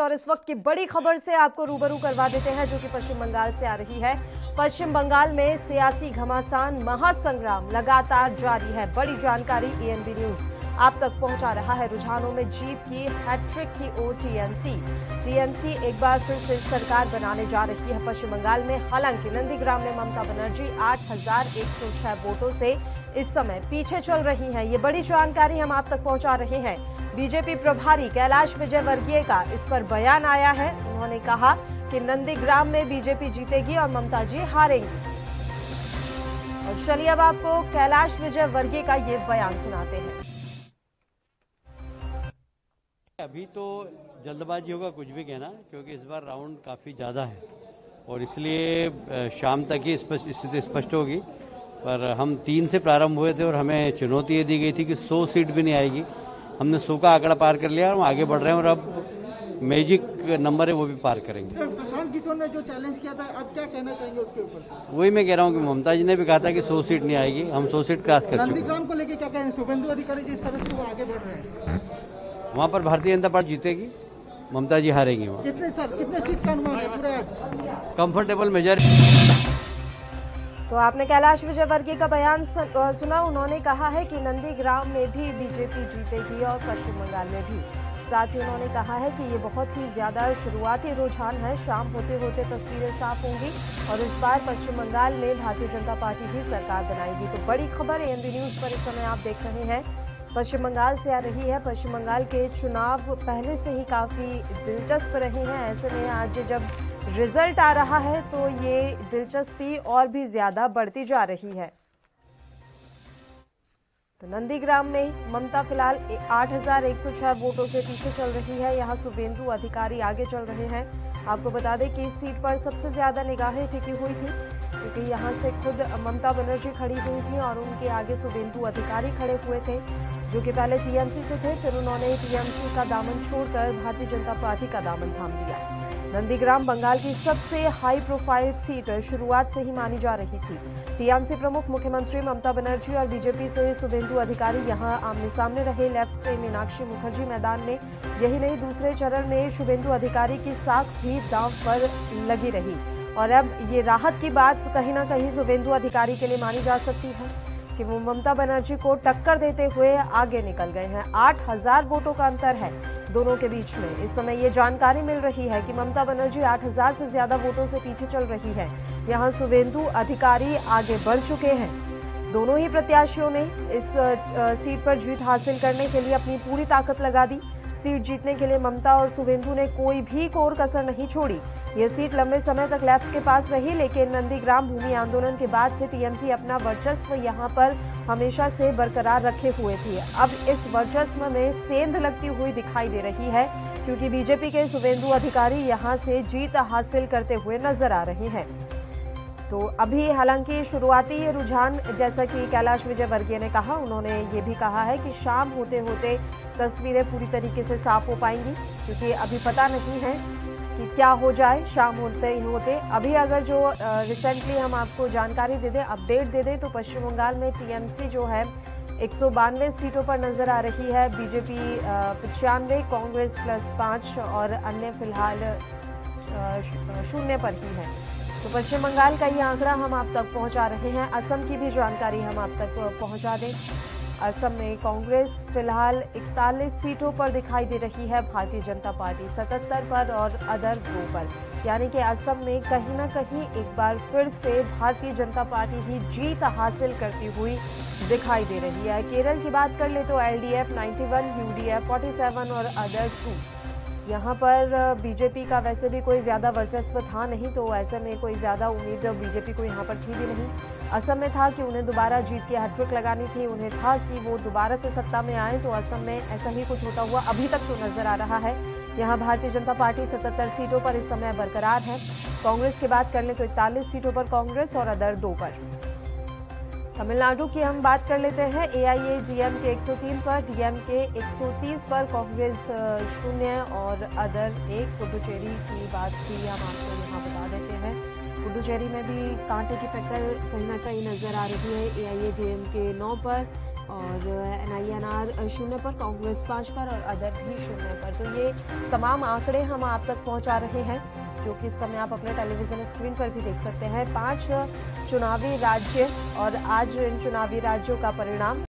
और इस वक्त की बड़ी खबर से आपको रूबरू करवा देते हैं, जो कि पश्चिम बंगाल से आ रही है। पश्चिम बंगाल में सियासी घमासान महासंग्राम लगातार जारी है। बड़ी जानकारी एएनबी न्यूज आप तक पहुंचा रहा है। रुझानों में जीत की हैट्रिक की ओर टीएमसी एक बार फिर से सरकार बनाने जा रही है पश्चिम बंगाल में। हालांकि नंदीग्राम में ममता बनर्जी 8,106 वोटों से इस समय पीछे चल रही हैं। ये बड़ी जानकारी हम आप तक पहुंचा रहे हैं। बीजेपी प्रभारी कैलाश विजयवर्गीय का इस पर बयान आया है। उन्होंने कहा कि नंदीग्राम में बीजेपी जीतेगी और ममता जी हारेंगी। और चलिए अब आपको कैलाश विजयवर्गीय का ये बयान सुनाते हैं। अभी तो जल्दबाजी होगा कुछ भी कहना, क्योंकि इस बार राउंड काफ़ी ज़्यादा है और इसलिए शाम तक ही स्थिति स्पष्ट होगी। पर हम 3 से प्रारंभ हुए थे और हमें चुनौती ये दी गई थी कि 100 सीट भी नहीं आएगी। हमने 100 का आंकड़ा पार कर लिया और हम आगे बढ़ रहे हैं और अब मैजिक नंबर है वो भी पार करेंगे। प्रशांत किशोर ने जो चैलेंज किया था, अब क्या कहना चाहेंगे उसके ऊपर? वही मैं कह रहा हूँ कि ममता जी ने भी कहा था कि 100 सीट नहीं आएगी, हम 100 सीट क्रॉस कर चुके हैं। नंदीग्राम को लेकर क्या कहेंगे? शुभेंदु अधिकारी जिस तरह से वो आगे बढ़ रहे हैं, वहाँ पर भारतीय जनता पार्टी जीतेगी, ममता जी हारेंगी। वहाँ कितने सीट का अनुमान है पूरा? Comfortable majority. तो आपने कैलाश विजयवर्गीय का बयान सुना। उन्होंने कहा है कि नंदीग्राम में भी बीजेपी जीतेगी और पश्चिम बंगाल में भी। साथ ही उन्होंने कहा है कि ये बहुत ही ज्यादा शुरुआती रुझान है। शाम होते होते तस्वीरें साफ होंगी और इस बार पश्चिम बंगाल में भारतीय जनता पार्टी ही सरकार बनाएगी। तो बड़ी खबर एएनबी न्यूज पर इस समय आप देख रहे हैं, पश्चिम बंगाल से आ रही है। पश्चिम बंगाल के चुनाव पहले से ही काफी दिलचस्प रहे हैं। ऐसे में आज जब रिजल्ट आ रहा है तो ये दिलचस्पी और भी ज्यादा बढ़ती जा रही है। तो नंदीग्राम में ममता फिलहाल 8,106 वोटों से पीछे चल रही है। यहाँ शुभेंदु अधिकारी आगे चल रहे हैं। आपको बता दें कि इस सीट पर सबसे ज्यादा निगाहें टिकी हुई थी, क्योंकि यहाँ से खुद ममता बनर्जी खड़ी हुई थी और उनके आगे शुभेंदु अधिकारी खड़े हुए थे, जो कि पहले टीएमसी से थे, फिर उन्होंने टीएमसी का दामन छोड़कर भारतीय जनता पार्टी का दामन थाम लिया। नंदीग्राम बंगाल की सबसे हाई प्रोफाइल सीट शुरुआत से ही मानी जा रही थी। टीएमसी प्रमुख मुख्यमंत्री ममता बनर्जी और बीजेपी से शुभेंदु अधिकारी यहां आमने सामने रहे। लेफ्ट से मीनाक्षी मुखर्जी मैदान में। यही नहीं, दूसरे चरण में शुभेंदु अधिकारी की साख भी दांव पर लगी रही और अब ये राहत की बात कहीं ना कहीं शुभेंदु अधिकारी के लिए मानी जा सकती है कि वो ममता बनर्जी को टक्कर देते हुए आगे निकल गए हैं। 8,000 वोटों का अंतर है दोनों के बीच में। इस समय ये जानकारी मिल रही है कि ममता बनर्जी 8,000 से ज्यादा वोटों से पीछे चल रही है। यहाँ शुभेंदु अधिकारी आगे बढ़ चुके हैं। दोनों ही प्रत्याशियों ने इस सीट पर जीत हासिल करने के लिए अपनी पूरी ताकत लगा दी। सीट जीतने के लिए ममता और शुभेंदु ने कोई भी कोर कसर नहीं छोड़ी। ये सीट लंबे समय तक लेफ्ट के पास रही, लेकिन नंदीग्राम भूमि आंदोलन के बाद से टीएमसी अपना वर्चस्व यहां पर हमेशा से बरकरार रखे हुए थी। अब इस वर्चस्व में सेंध लगती हुई दिखाई दे रही है, क्योंकि बीजेपी के शुभेंदु अधिकारी यहां से जीत हासिल करते हुए नजर आ रहे हैं। तो अभी हालांकि शुरुआती रुझान, जैसा कि कैलाश विजयवर्गीय ने कहा, उन्होंने ये भी कहा है कि शाम होते होते तस्वीरें पूरी तरीके से साफ हो पाएंगी, क्योंकि अभी पता नहीं है कि क्या हो जाए शाम होते ही होते। अभी अगर जो रिसेंटली हम आपको जानकारी दे दें, अपडेट दे दें, तो पश्चिम बंगाल में टीएमसी जो है 192 सीटों पर नजर आ रही है, बीजेपी 95, कांग्रेस +5 और अन्य फिलहाल 0 पर ही है। तो पश्चिम बंगाल का ये आंकड़ा हम आप तक पहुंचा रहे हैं। असम की भी जानकारी हम आप तक पहुंचा दें। असम में कांग्रेस फिलहाल 41 सीटों पर दिखाई दे रही है, भारतीय जनता पार्टी 77 पर और अदर 2 पर। यानी कि असम में कहीं ना कहीं एक बार फिर से भारतीय जनता पार्टी ही जीत हासिल करती हुई दिखाई दे रही है। केरल की बात कर ले तो एलडीएफ 91, यूडीएफ 47 और अदर 2। यहाँ पर बीजेपी का वैसे भी कोई ज्यादा वर्चस्व था नहीं, तो ऐसे में कोई ज्यादा उम्मीद बीजेपी को यहाँ पर थी भी नहीं। असम में था कि उन्हें दोबारा जीत की हैट्रिक लगानी थी, उन्हें था कि वो दोबारा से सत्ता में आए, तो असम में ऐसा ही कुछ होता हुआ अभी तक तो नजर आ रहा है। यहाँ भारतीय जनता पार्टी 77 सीटों पर इस समय बरकरार है। कांग्रेस की बात कर ले तो 41 सीटों पर कांग्रेस और अदर 2 पर। तमिलनाडु की हम बात कर लेते हैं। एआईएडीएमके 103 पर, डीएमके 130 पर, कांग्रेस 0 और अदर 1। पुडुचेरी की बात भी हम आपको यहाँ बता देते हैं। पुडुचेरी में भी कांटे की टक्कर कहीं ना कहीं नजर आ रही है। एआईएडीएमके 9 पर और NINR 0 पर, कांग्रेस 5 पर और अदर भी 0 पर। तो ये तमाम आंकड़े हम आप तक पहुंचा रहे हैं, जो कि इस समय आप अपने टेलीविजन स्क्रीन पर भी देख सकते हैं। 5 चुनावी राज्य और आज इन चुनावी राज्यों का परिणाम